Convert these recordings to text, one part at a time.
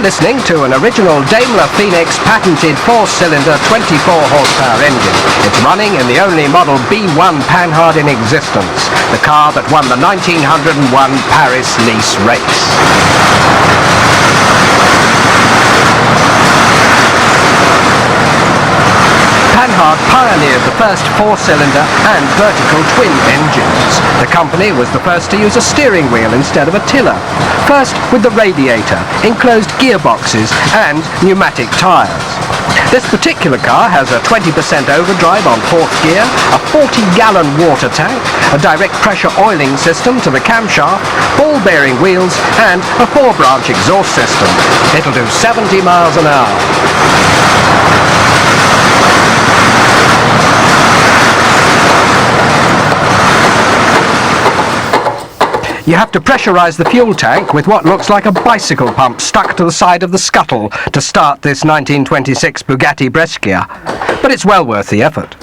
We're listening to an original Daimler Phoenix patented 4-cylinder 24 horsepower engine. It's running in the only model B1 Panhard in existence, the car that won the 1901 Paris-Nice race. Panhard pioneered the first 4-cylinder and vertical twin engines. The company was the first to use a steering wheel instead of a tiller. First with the radiator, enclosed gearboxes and pneumatic tyres. This particular car has a 20% overdrive on 4th gear, a 40-gallon water tank, a direct pressure oiling system to the camshaft, ball-bearing wheels and a 4-branch exhaust system. It'll do 70 miles an hour. You have to pressurise the fuel tank with what looks like a bicycle pump stuck to the side of the scuttle to start this 1926 Bugatti Brescia. But it's well worth the effort.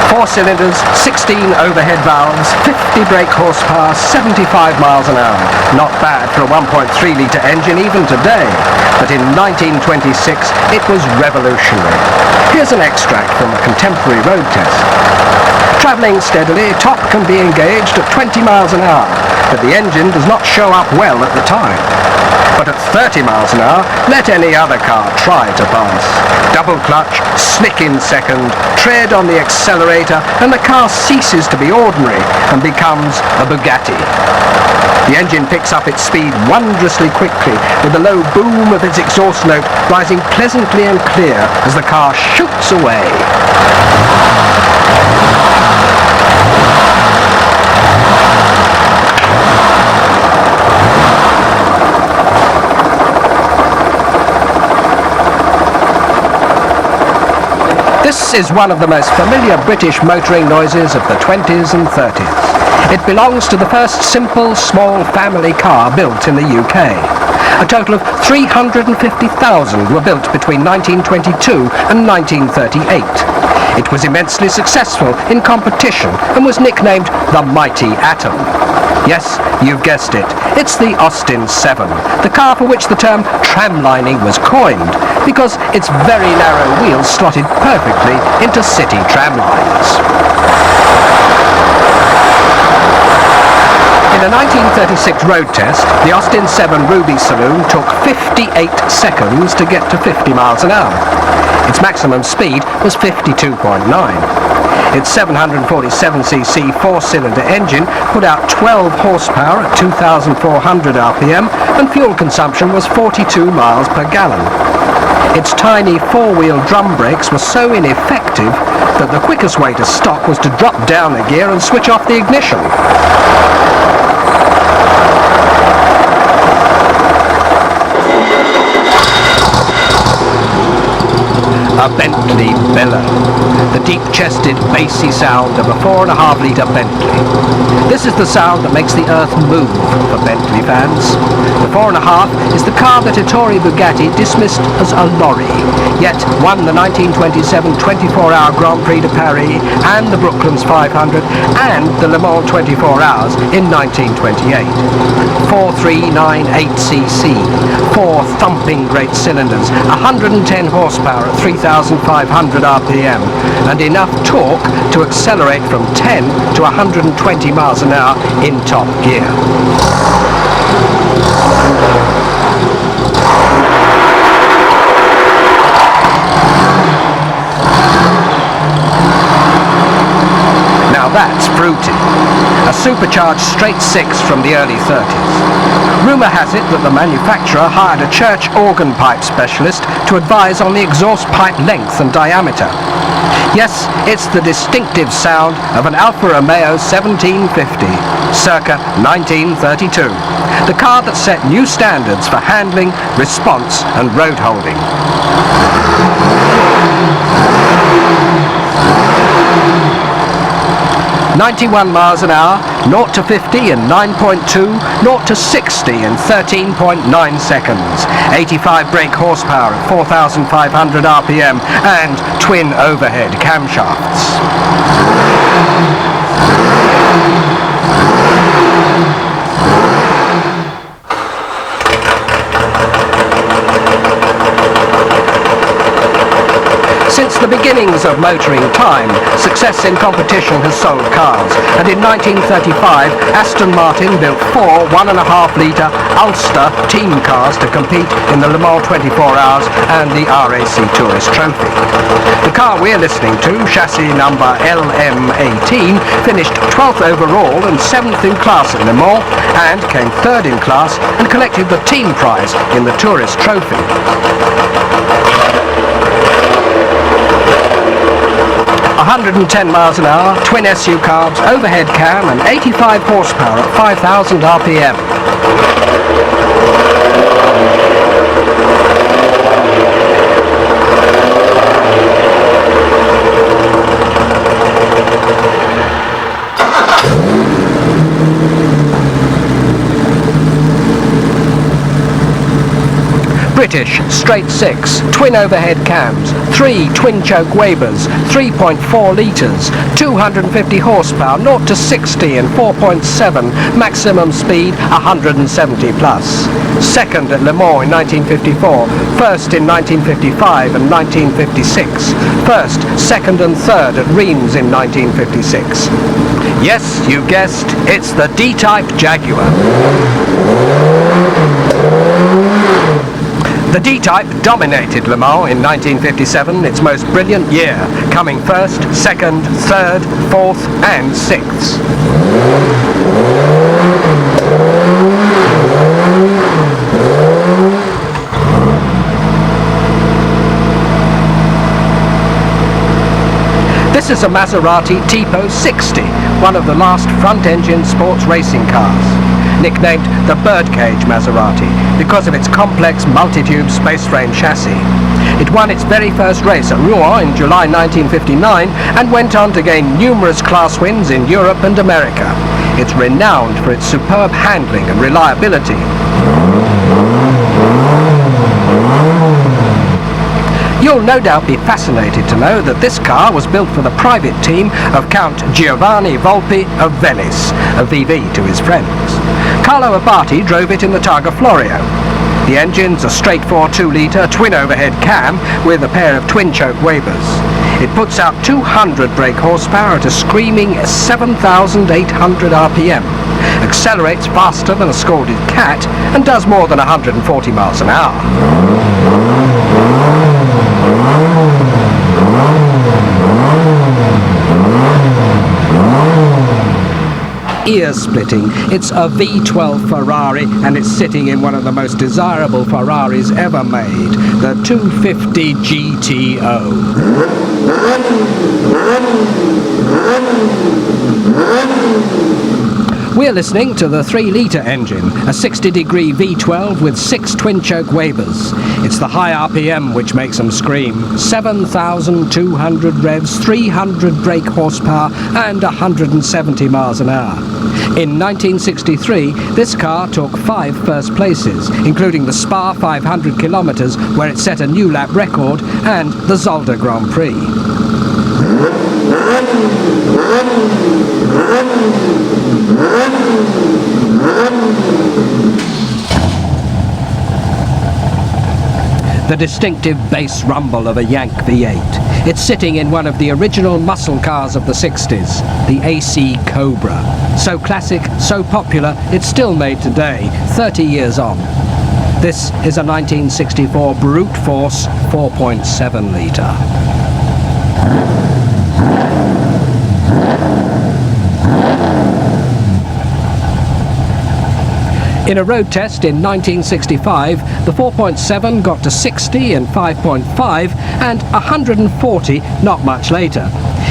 Four cylinders, 16 overhead valves, 50 brake horsepower, 75 miles an hour. Not bad for a 1.3-litre engine even today. But in 1926, it was revolutionary. Here's an extract from a contemporary road test. Travelling steadily, top can be engaged at 20 miles an hour, but the engine does not show up well at the time. But at 30 miles an hour, let any other car try to pass. Double clutch, slick in second, tread on the accelerator, and the car ceases to be ordinary and becomes a Bugatti. The engine picks up its speed wondrously quickly, with the low boom of its exhaust note rising pleasantly and clear as the car shoots away. This is one of the most familiar British motoring noises of the 20s and 30s. It belongs to the first simple, small family car built in the UK. A total of 350,000 were built between 1922 and 1938. It was immensely successful in competition and was nicknamed the Mighty Atom. Yes, you've guessed it. It's the Austin 7, the car for which the term tramlining was coined, because its very narrow wheels slotted perfectly into city tramlines. In a 1936 road test, the Austin 7 Ruby Saloon took 58 seconds to get to 50 miles an hour. Its maximum speed was 52.9. Its 747cc 4-cylinder engine put out 12 horsepower at 2,400 RPM and fuel consumption was 42 miles per gallon. Its tiny 4-wheel drum brakes were so ineffective that the quickest way to stop was to drop down a gear and switch off the ignition. A Bentley bellow, the deep-chested, bassy sound of a 4.5-litre Bentley. This is the sound that makes the earth move for Bentley fans. The 4.5 is the car that Ettore Bugatti dismissed as a lorry, yet won the 1927 24-hour Grand Prix de Paris and the Brooklands 500 and the Le Mans 24 Hours in 1928. 4398cc, 4 thumping great cylinders, 110 horsepower at 3,500 RPM, and enough torque to accelerate from 10 to 120 miles an hour in top gear. Now that's fruity. A supercharged straight 6 from the early 30s. Rumour has it that the manufacturer hired a church organ pipe specialist to advise on the exhaust pipe length and diameter. Yes, it's the distinctive sound of an Alfa Romeo 1750, circa 1932. The car that set new standards for handling, response and road holding. 91 miles an hour, 0 to 50 in 9.2, 0 to 60 in 13.9 seconds. 85 brake horsepower at 4,500 RPM and twin overhead camshafts. Since the beginnings of motoring time, success in competition has sold cars, and in 1935 Aston Martin built 4 1.5-litre Ulster team cars to compete in the Le Mans 24 Hours and the RAC Tourist Trophy. The car we're listening to, chassis number LM18, finished 12th overall and 7th in class at Le Mans, and came 3rd in class and collected the team prize in the Tourist Trophy. 110 miles an hour, twin SU carbs, overhead cam and 85 horsepower at 5,000 RPM. British straight 6, twin overhead cams, 3 twin choke Webers, 3.4 litres, 250 horsepower, 0 to 60 in 4.7, maximum speed 170 plus. Second at Le Mans in 1954, first in 1955 and 1956, first, second and third at Reims in 1956. Yes, you guessed, it's the D-Type Jaguar. The D-Type dominated Le Mans in 1957, its most brilliant year, coming first, second, third, fourth and sixth. This is a Maserati Tipo 60, one of the last front-engine sports racing cars. Nicknamed the Birdcage Maserati because of its complex multi-tube space frame chassis. It won its very first race at Rouen in July 1959 and went on to gain numerous class wins in Europe and America. It's renowned for its superb handling and reliability. You'll no doubt be fascinated to know that this car was built for the private team of Count Giovanni Volpi of Venice, a VV to his friends. Carlo Abate drove it in the Targa Florio. The engine's a straight 4 2-litre twin overhead cam with a pair of twin choke Webers. It puts out 200 brake horsepower at a screaming 7,800 RPM, accelerates faster than a scalded cat, and does more than 140 miles an hour. Ear-splitting. It's a V12 Ferrari and it's sitting in one of the most desirable Ferraris ever made, the 250 GTO. We're listening to the 3-litre engine, a 60-degree V12 with 6 twin-choke Webers. It's the high RPM which makes them scream. 7,200 revs, 300 brake horsepower and 170 miles an hour. In 1963, this car took 5 first places, including the Spa 500 kilometres, where it set a new lap record, and the Zolder Grand Prix. The distinctive bass rumble of a Yank V8. It's sitting in one of the original muscle cars of the 60s, the AC Cobra. So classic, so popular, it's still made today, 30 years on. This is a 1964 brute force 4.7 litre. In a road test in 1965, the 4.7 got to 60 in 5.5 and 140 not much later.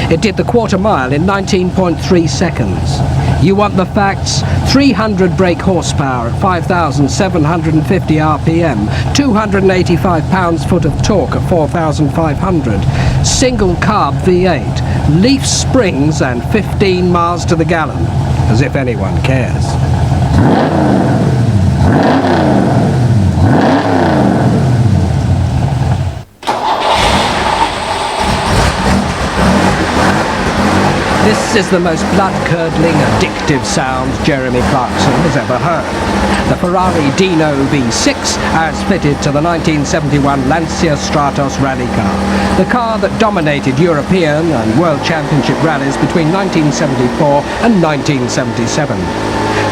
It did the quarter mile in 19.3 seconds. You want the facts? 300 brake horsepower at 5,750 RPM, 285 pounds-foot of torque at 4,500, single carb V8, leaf springs and 15 miles to the gallon. as if anyone cares. This is the most blood-curdling, addictive sound Jeremy Clarkson has ever heard. The Ferrari Dino V6 as fitted to the 1971 Lancia Stratos rally car, the car that dominated European and World Championship rallies between 1974 and 1977.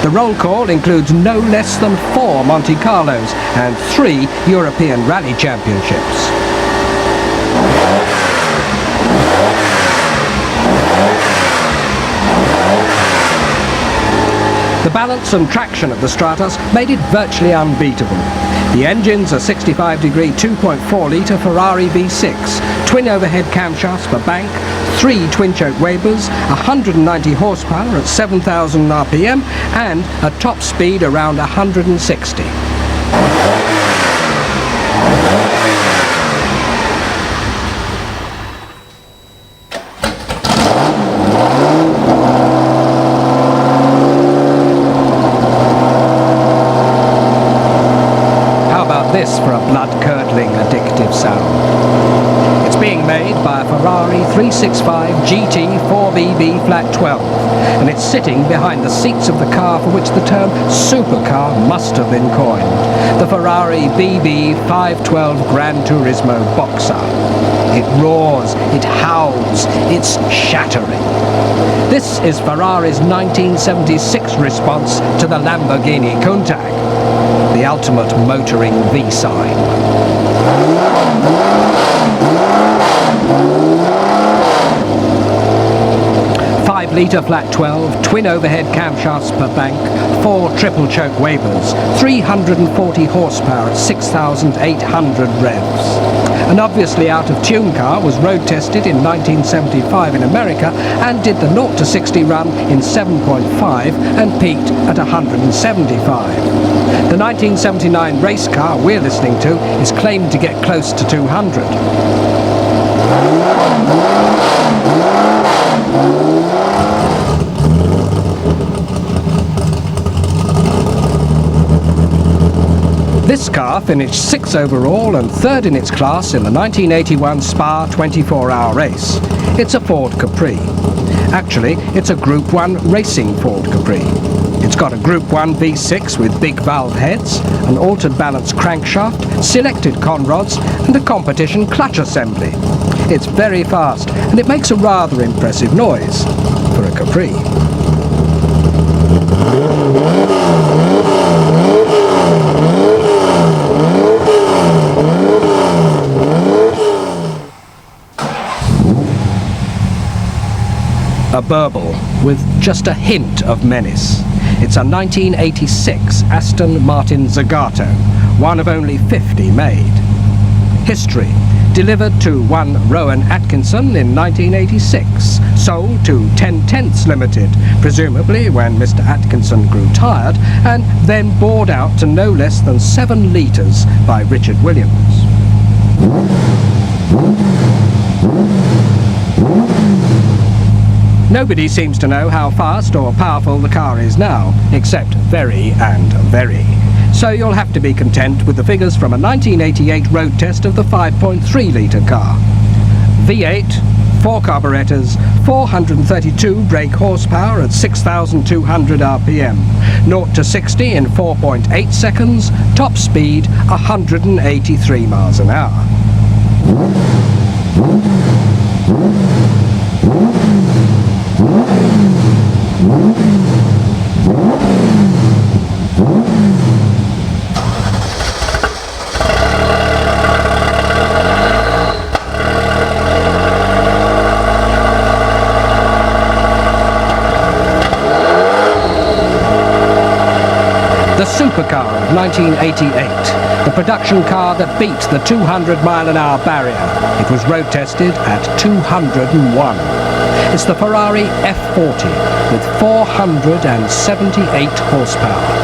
The roll call includes no less than 4 Monte Carlos and 3 European Rally Championships. The balance and traction of the Stratos made it virtually unbeatable. The engine's a 65-degree 2.4 litre Ferrari V6, twin overhead camshafts per bank, 3 twin-choke Webers, 190 horsepower at 7,000 RPM, and a top speed around 160. This for a blood-curdling, addictive sound. It's being made by a Ferrari 365 GT 4VB Flat 12, and it's sitting behind the seats of the car for which the term supercar must have been coined, the Ferrari BB 512 Gran Turismo Boxer. It roars, it howls, it's shattering. This is Ferrari's 1976 response to the Lamborghini Countach, the ultimate motoring V-sign. 5-litre flat 12, twin overhead camshafts per bank, 4 triple choke Webers, 340 horsepower at 6,800 revs. An obviously out-of-tune car was road tested in 1975 in America and did the 0 to 60 run in 7.5 and peaked at 175. The 1979 race car we're listening to is claimed to get close to 200. This car finished 6th overall and 3rd in its class in the 1981 Spa 24-hour race. It's a Ford Capri. Actually, it's a Group 1 racing Ford Capri. It's got a Group 1 V6 with big valve heads, an altered balance crankshaft, selected conrods, and a competition clutch assembly. It's very fast, and it makes a rather impressive noise for a Capri. A burble with just a hint of menace. It's a 1986 Aston Martin Zagato, one of only 50 made. History: delivered to one Rowan Atkinson in 1986, sold to 10/10 Limited, presumably when Mr. Atkinson grew tired, and then bored out to no less than 7 litres by Richard Williams. Nobody seems to know how fast or powerful the car is now, except very and very. So you'll have to be content with the figures from a 1988 road test of the 5.3-litre car. V8, 4 carburetors, 432 brake horsepower at 6,200 RPM, 0 to 60 in 4.8 seconds, top speed 183 miles an hour. The supercar of 1988, the production car that beat the 200-mile-an-hour barrier. It was road tested at 201. It's the Ferrari F40 with 478 horsepower.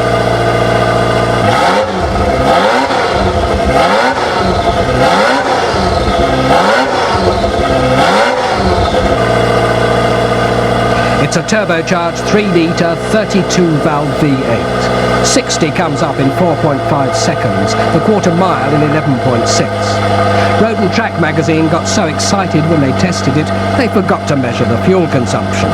It's a turbocharged 3-litre 32-valve V8. 60 comes up in 4.5 seconds, the quarter mile in 11.6. Road and Track magazine got so excited when they tested it, they forgot to measure the fuel consumption.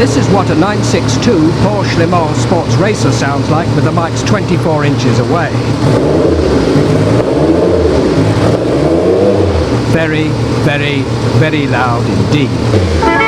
This is what a 962 Porsche Le Mans Sports Racer sounds like with the mics 24 inches away. Very, very, very loud indeed.